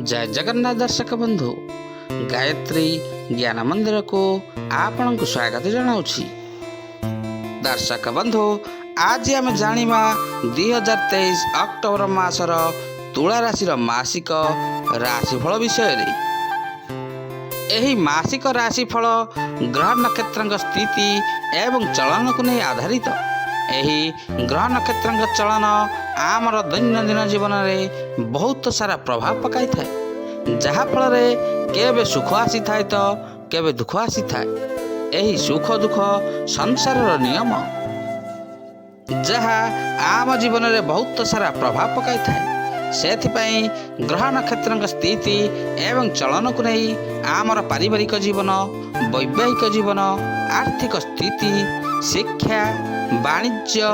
जय जगन्नाथ दर्शक बंधु गायत्री ज्ञान मंदिर को आपण को स्वागत जनाऊँगी। दर्शक बंधु आज आम जाना 2023 अक्टोबर मासर तुला राशि मासिक राशिफल विषय रे। एही मासिक राशिफल ग्रह नक्षत्र स्थिति एवं चलन को नहीं आधारित। एही ग्रह नक्षत्र चलन आमर दैनंदिन जीवन में बहुत सारा प्रभाव पकाई थाए, जहा फल केबे सुख आसी थाए तो केबे दुख आसी थाए। एही सुख दुख संसार नियम, जहा आम जीवन में बहुत सारा प्रभाव पकाई थाए। सेथिपाई ग्रह नक्षत्र स्थिति एवं चलन को नहीं आमर पारिवारिक जीवन, वैवाहिक जीवन, आर्थिक स्थिति, शिक्षा, वाणिज्य,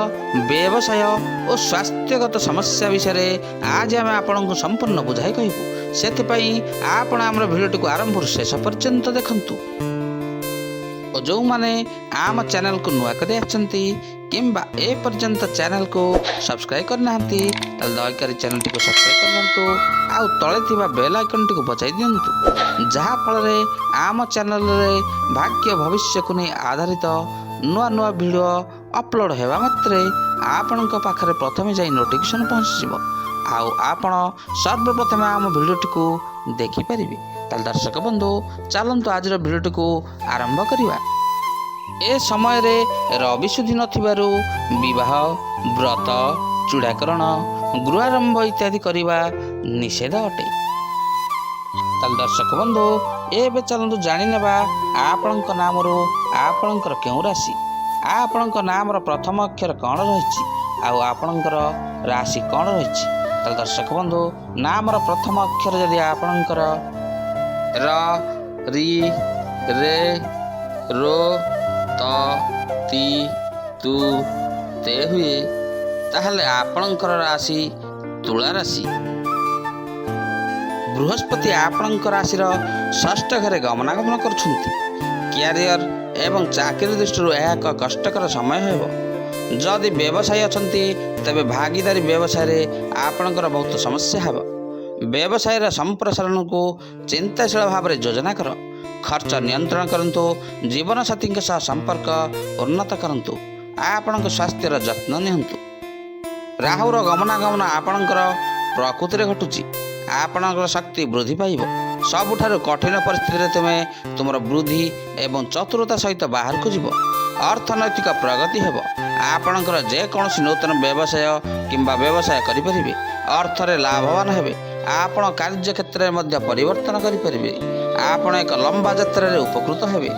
व्यवसाय और स्वास्थ्यगत समस्या विषय आज आम आपण को संपूर्ण बुझाई कहबू। सेथिपाई आपण आमर भिडियो को आरंभ शेष पर्यंत देखंतु। और जो माने आम चैनल को नुआ कर किंबा ए पर्यंत चैनल को सब्सक्राइब करना दयाकोरी चैनल को सब्सक्राइब करंतु आउ तले थिबा बेल आइकन को बजाई दियंतु, जहा फल आम चैनल रे भाग्य भविष्य को नहीं आधारित नुआ नुआ वीडियो अपलोड हेबा मात्रे आपण पाखरे प्रथमे जाई नोटिफिकेशन पहुँचीब। आउ आपण सर्वप्रथम आम वीडियोटी को देखि परिबे। ताल दर्शक बंधु चलंतु आज वीडियोटी को आरंभ करिवा। ए समय रे रवि सुधी नथिबारु विवाह, व्रत, चूड़ाकरण, गृहारंभ इत्यादि करिवा निषेध अटे। ताल दर्शक बंधु एबे चलंतु जानि नेबा आपणक नामरो आपणकर केउ राशि, आपणक नामर प्रथम अक्षर कौन रही आउ आपणकर राशि कौन रही। ताल दर्शक बंधु नामर प्रथम अक्षर जदि आपणकर र, रि, रे, रो, त, ती, तु, ते हुए ताहले आपणकर राशि तुला राशि। बृहस्पति आपणकर राशि षष्ठ घरे गमनागमन करुछंती। क्यारियर एवं चाकरी दृष्टि एक कष्टकर समय हेबो। जदि व्यवसायी अछंती तबे भागीदारी व्यवसाय रे आपणकर बहुत समस्या हेबो। व्यवसाय संप्रसारण को चिंताशील भाव में योजना कर, खर्च नियंत्रण करंतु, जीवन साथी के साथ संपर्क उन्नत करंतु, आपणक स्वास्थ्यर जत्न नियंतु। राहुर गमनागमन आपणकर प्रकृति रे घटुची, आपणकर शक्ति वृद्धि पाइब। सबुठारु कठिन परिस्थिति तुमे तुमर वृद्धि एवं चतुरता सहित बाहर को जीव। अर्थनैतिक प्रगति हेब। आपणकर जेकोसी नूतन व्यवसाय किंबा व्यवसाय करिपरिबे। अर्थरे लाभवान हेबे। आपण कार्य क्षेत्र में परिवर्तन करिपरिबे। आपण एक लंबा यात्रा रे उपकृत हेबे।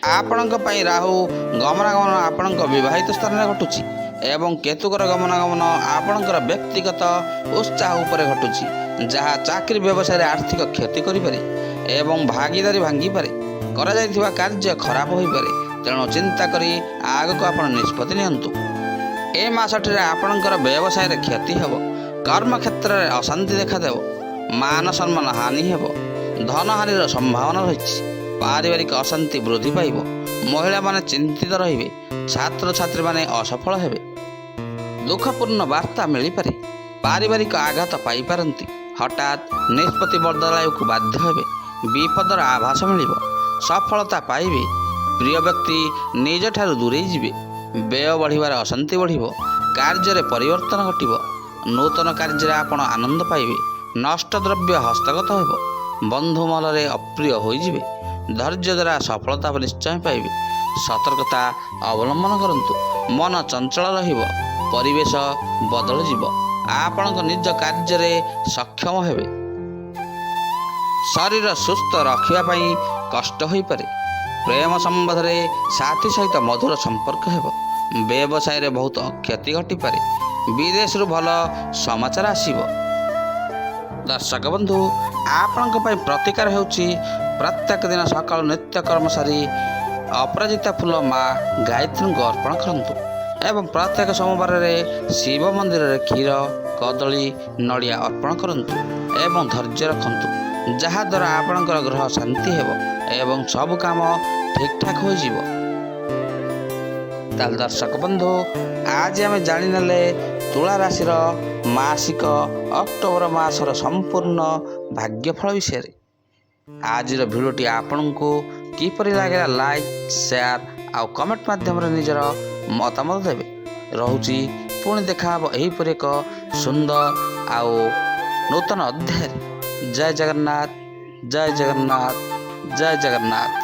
आपणक पई राहु गमनागमन आपणक विवाहित स्थान रे घटुची एवं केतुकर गमनागमन आपणकर व्यक्तिगत उत्साह उपर घटुची, जहाँ चाकरी व्यवसाय आर्थिक क्षति करिपारे एवं भागीदारी भांगी पारे। करा जायथिबा कार्य खराब होई पारे, तेणु चिंता करी आगको आपण निष्पत्ति नियंतु। ए मासटिरे आपणकर व्यवसाय क्षति हेब। कर्म क्षेत्र में अशांति देखादेव। मान सम्मान हानि हेब। धन हानिर संभावना रही। पारिवारिक अशांति वृद्धि पाइब। महिला माने चिंतित रहिबे। छात्र छात्री माने असफल हेबे। दुखपूर्ण वार्ता मिली पारे। पारिवारिक आघात पाई पारंती। हठात निष्पत्ति बदलायक बाध्य हेबे। विपदर आभास मिलिब। सफलता पाइबे। प्रिय व्यक्ति निज ठारू दूरे जिवे। व्यय बढ़िबार अशांति बढ़िब। कार्य परिवर्तन घटिब। नूतन कार्य आपण आनंद पाइबे। नष्ट द्रव्य हस्तगत हेब। बंधु मलरे अप्रिय होइजिबे। धैर्य द्वारा सफलता निश्चय पाइबे। सतर्कता अवलंबन करंतु। मन चंचल रहिब। परिवेश बदल जीव। आपणक निज कार्य रे सक्षम हेबे। शरीर सुस्थ रखिया पई कष्ट होई पारे। प्रेम संबंध रे साथी सहित मधुर संपर्क हेब। व्यवसाय रे बहुत क्षति घटी पारे। विदेश रु भल समाचार आसीब। दर्शक बंधु आपणक पई प्रतिकार हेउची प्रत्येक दिन सकाळ नित्य कर्म सारी अपराजिता फूल माँ गायत्री को अर्पण करंतु एवं प्रत्येक सोमवार रे शिव मंदिर रे क्षीर, कदली, नड़िया अर्पण करंतु एवं धैर्य रखंतु, जहा द्वारा आपणकर ग्रह शांति हेब एवं सब काम ठीक ठाक हो जीव। ताल दर्शक बंधु आज आम जानिनेले तुला राशि ମାସିକ ଅକ୍ଟୋବର ମାସର ସମ୍ପୂର୍ଣ୍ଣ ଭାଗ୍ୟଫଳ ବିଷୟରେ। ଆଜିର ଭିଡ଼ିଓଟି ଆପଣଙ୍କୁ କିପରି ଲାଗିଲା ଲାଇକ୍ ସେୟାର ଆଉ କମେଣ୍ଟ ମାଧ୍ୟମରେ ନିଜର ମତାମତ ଦେବେ। ରହୁଛି ପୁଣି ଦେଖାହେବ ଏହିପରି ଏକ ସୁନ୍ଦର ଆଉ ନୂତନ ଅଧ୍ୟାୟରେ। ଜୟ ଜଗନ୍ନାଥ, ଜୟ ଜଗନ୍ନାଥ, ଜୟ ଜଗନ୍ନାଥ।